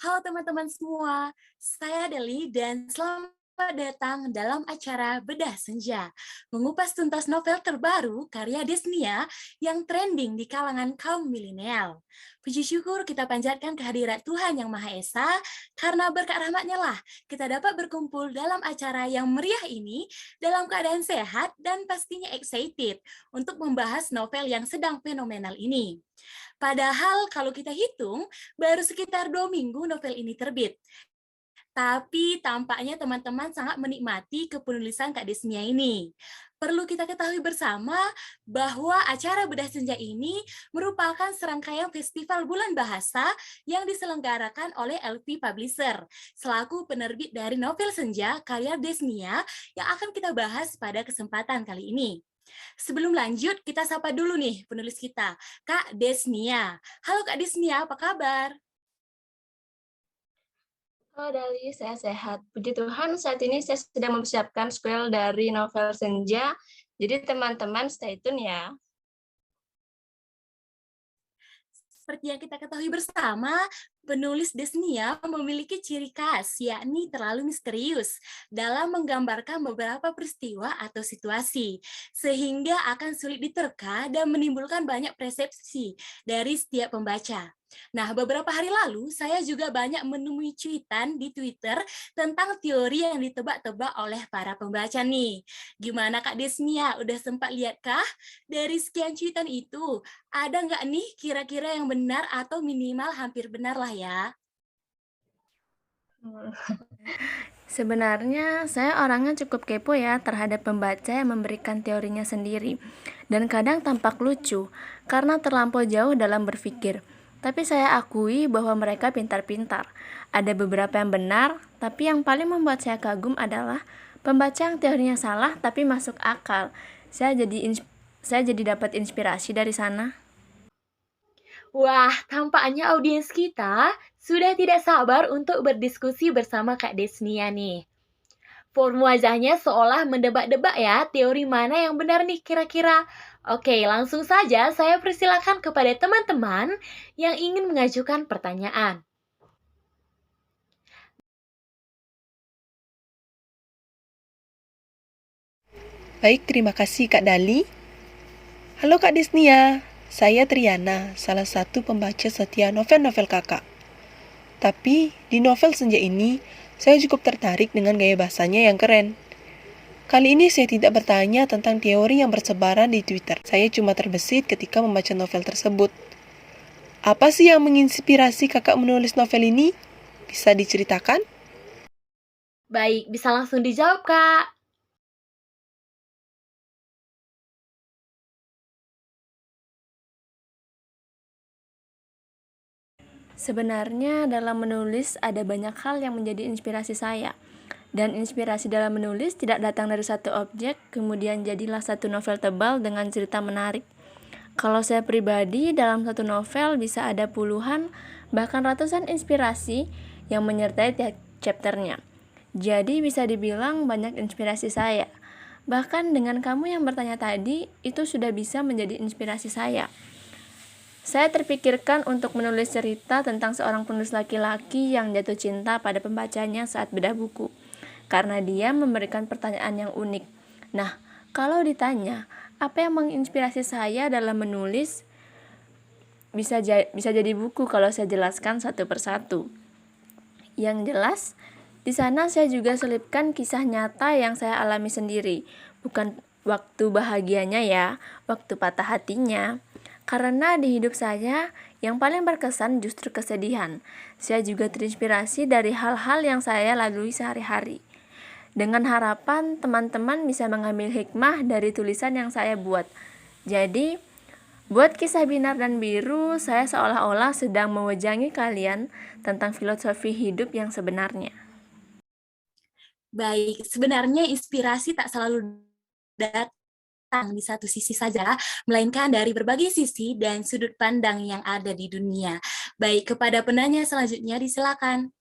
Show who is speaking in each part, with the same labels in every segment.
Speaker 1: Halo teman-teman semua, saya Deli dan selamat datang dalam acara Bedah Senja, mengupas tuntas novel terbaru karya Desnia yang trending di kalangan kaum milenial. Puji syukur kita panjatkan kehadirat Tuhan Yang Maha Esa, karena berkat rahmat-Nya lah kita dapat berkumpul dalam acara yang meriah ini dalam keadaan sehat dan pastinya excited untuk membahas novel yang sedang fenomenal ini. Padahal kalau kita hitung, baru sekitar 2 minggu novel ini terbit. Tapi tampaknya teman-teman sangat menikmati kepenulisan Kak Desmia ini. Perlu kita ketahui bersama bahwa acara Bedah Senja ini merupakan serangkaian festival bulan bahasa yang diselenggarakan oleh LP Publisher, selaku penerbit dari novel Senja karya Desmia yang akan kita bahas pada kesempatan kali ini. Sebelum lanjut, kita sapa dulu nih penulis kita, Kak Desnia. Halo Kak Desnia, apa kabar?
Speaker 2: Halo Dali, saya sehat. Puji Tuhan, saat ini saya sedang mempersiapkan sequel dari novel Senja. Jadi teman-teman stay tune ya.
Speaker 1: Seperti yang kita ketahui bersama, penulis Desnia memiliki ciri khas, yakni terlalu misterius dalam menggambarkan beberapa peristiwa atau situasi, sehingga akan sulit diterka dan menimbulkan banyak persepsi dari setiap pembaca. Nah, beberapa hari lalu saya juga banyak menemui cuitan di Twitter tentang teori yang ditebak-tebak oleh para pembaca nih. Gimana Kak Desnia, udah sempat lihatkah dari sekian cuitan itu? Ada nggak nih kira-kira yang benar atau minimal hampir benar lah ya?
Speaker 3: Sebenarnya saya orangnya cukup kepo ya terhadap pembaca yang memberikan teorinya sendiri dan kadang tampak lucu karena terlampau jauh dalam berpikir. Tapi saya akui bahwa mereka pintar-pintar. Ada beberapa yang benar, tapi yang paling membuat saya kagum adalah pembaca yang teorinya salah tapi masuk akal. Saya jadi dapat inspirasi dari sana.
Speaker 1: Wah, tampaknya audiens kita sudah tidak sabar untuk berdiskusi bersama Kak Desnia nih. Form wajahnya seolah mendebak-debak ya, teori mana yang benar nih kira-kira. Oke, langsung saja saya persilakan kepada teman-teman yang ingin mengajukan pertanyaan.
Speaker 4: Baik, terima kasih Kak Dali. Halo Kak Desnia, saya Triana, salah satu pembaca setia novel-novel kakak. Tapi di novel Senja ini, saya cukup tertarik dengan gaya bahasanya yang keren. Kali ini saya tidak bertanya tentang teori yang bersebaran di Twitter. Saya cuma terbesit ketika membaca novel tersebut. Apa sih yang menginspirasi kakak menulis novel ini? Bisa diceritakan?
Speaker 1: Baik, bisa langsung dijawab, Kak.
Speaker 3: Sebenarnya dalam menulis ada banyak hal yang menjadi inspirasi saya. Dan inspirasi dalam menulis tidak datang dari satu objek, kemudian jadilah satu novel tebal dengan cerita menarik. Kalau saya pribadi, dalam satu novel bisa ada puluhan, bahkan ratusan inspirasi yang menyertai tiap chapternya. Jadi bisa dibilang banyak inspirasi saya. Bahkan dengan kamu yang bertanya tadi, itu sudah bisa menjadi inspirasi saya. Saya terpikirkan untuk menulis cerita tentang seorang penulis laki-laki yang jatuh cinta pada pembacanya saat bedah buku, karena dia memberikan pertanyaan yang unik. Nah, kalau ditanya, apa yang menginspirasi saya dalam menulis, bisa jadi buku kalau saya jelaskan satu persatu. Yang jelas, di sana saya juga selipkan kisah nyata yang saya alami sendiri, bukan waktu bahagianya ya, waktu patah hatinya. Karena di hidup saya, yang paling berkesan justru kesedihan. Saya juga terinspirasi dari hal-hal yang saya lalui sehari-hari. Dengan harapan teman-teman bisa mengambil hikmah dari tulisan yang saya buat. Jadi, buat kisah Binar dan Biru, saya seolah-olah sedang mewejangi kalian tentang filosofi hidup yang sebenarnya.
Speaker 1: Baik, sebenarnya inspirasi tak selalu datang di satu sisi saja, melainkan dari berbagai sisi dan sudut pandang yang ada di dunia. Baik, kepada penanya selanjutnya disilakan.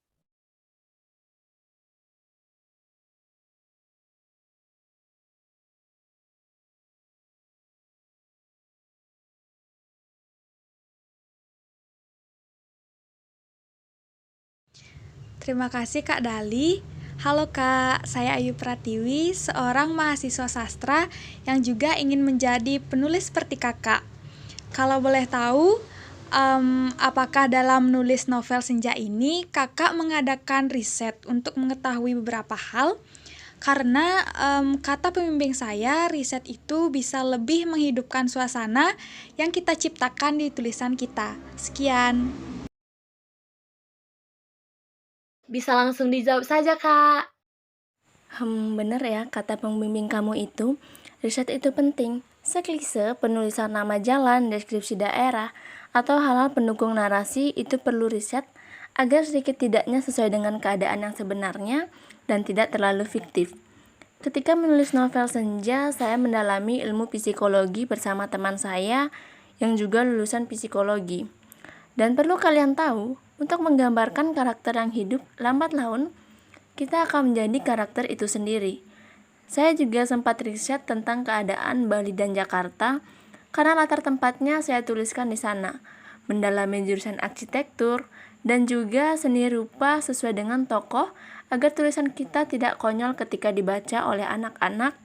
Speaker 5: Terima kasih Kak Dali. Halo Kak, saya Ayu Pratiwi, seorang mahasiswa sastra yang juga ingin menjadi penulis seperti Kakak. Kalau boleh tahu, apakah dalam menulis novel Senja ini Kakak mengadakan riset untuk mengetahui beberapa hal? Karena kata pembimbing saya, riset itu bisa lebih menghidupkan suasana yang kita ciptakan di tulisan kita. Sekian.
Speaker 1: Bisa langsung dijawab saja, Kak.
Speaker 3: Bener ya kata pembimbing kamu itu. Riset itu penting. Seklise penulisan nama jalan, deskripsi daerah, atau hal-hal pendukung narasi itu perlu riset agar sedikit tidaknya sesuai dengan keadaan yang sebenarnya dan tidak terlalu fiktif. Ketika menulis novel Senja, saya mendalami ilmu psikologi bersama teman saya yang juga lulusan psikologi. Dan perlu kalian tahu, untuk menggambarkan karakter yang hidup lambat laun, kita akan menjadi karakter itu sendiri. Saya juga sempat riset tentang keadaan Bali dan Jakarta, karena latar tempatnya saya tuliskan di sana, mendalami jurusan arsitektur, dan juga seni rupa sesuai dengan tokoh, agar tulisan kita tidak konyol ketika dibaca oleh anak-anak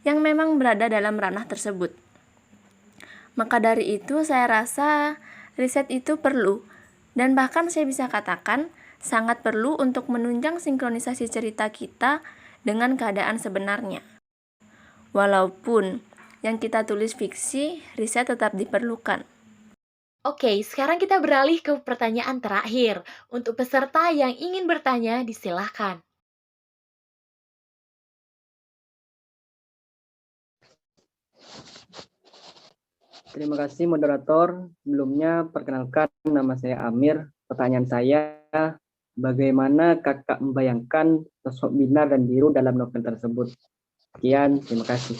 Speaker 3: yang memang berada dalam ranah tersebut. Maka dari itu saya rasa riset itu perlu, dan bahkan saya bisa katakan sangat perlu untuk menunjang sinkronisasi cerita kita dengan keadaan sebenarnya. Walaupun yang kita tulis fiksi, riset tetap diperlukan.
Speaker 1: Oke, sekarang kita beralih ke pertanyaan terakhir. Untuk peserta yang ingin bertanya, disilahkan.
Speaker 6: Terima kasih moderator. Sebelumnya perkenalkan nama saya Amir. Pertanyaan saya, bagaimana kakak membayangkan sosok Binar dan Biru dalam novel tersebut? Sekian, terima kasih.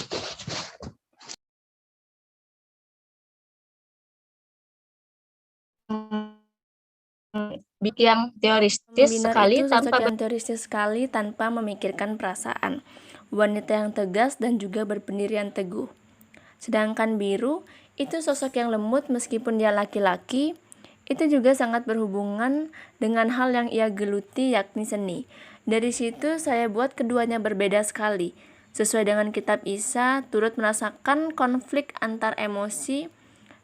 Speaker 2: Yang teoristis
Speaker 3: Binar
Speaker 2: sekali
Speaker 3: itu sosok
Speaker 2: tanpa
Speaker 3: yang teoristis sekali tanpa memikirkan perasaan. Wanita yang tegas dan juga berpendirian teguh. Sedangkan Biru itu sosok yang lembut meskipun dia laki-laki. Itu juga sangat berhubungan dengan hal yang ia geluti, yakni seni. Dari situ saya buat keduanya berbeda sekali. Sesuai dengan kitab Isa, turut merasakan konflik antar emosi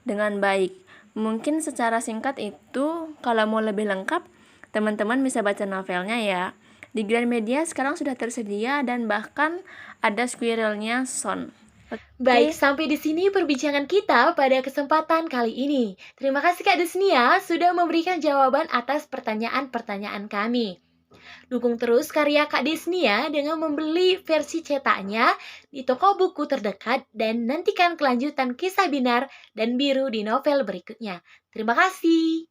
Speaker 3: dengan baik. Mungkin secara singkat itu, kalau mau lebih lengkap, teman-teman bisa baca novelnya ya. Di Gramedia sekarang sudah tersedia dan bahkan ada squirrelnya Son.
Speaker 1: Baik, sampai di sini perbincangan kita pada kesempatan kali ini. Terima kasih Kak Desnia sudah memberikan jawaban atas pertanyaan-pertanyaan kami. Dukung terus karya Kak Desnia dengan membeli versi cetaknya di toko buku terdekat dan nantikan kelanjutan kisah Binar dan Biru di novel berikutnya. Terima kasih.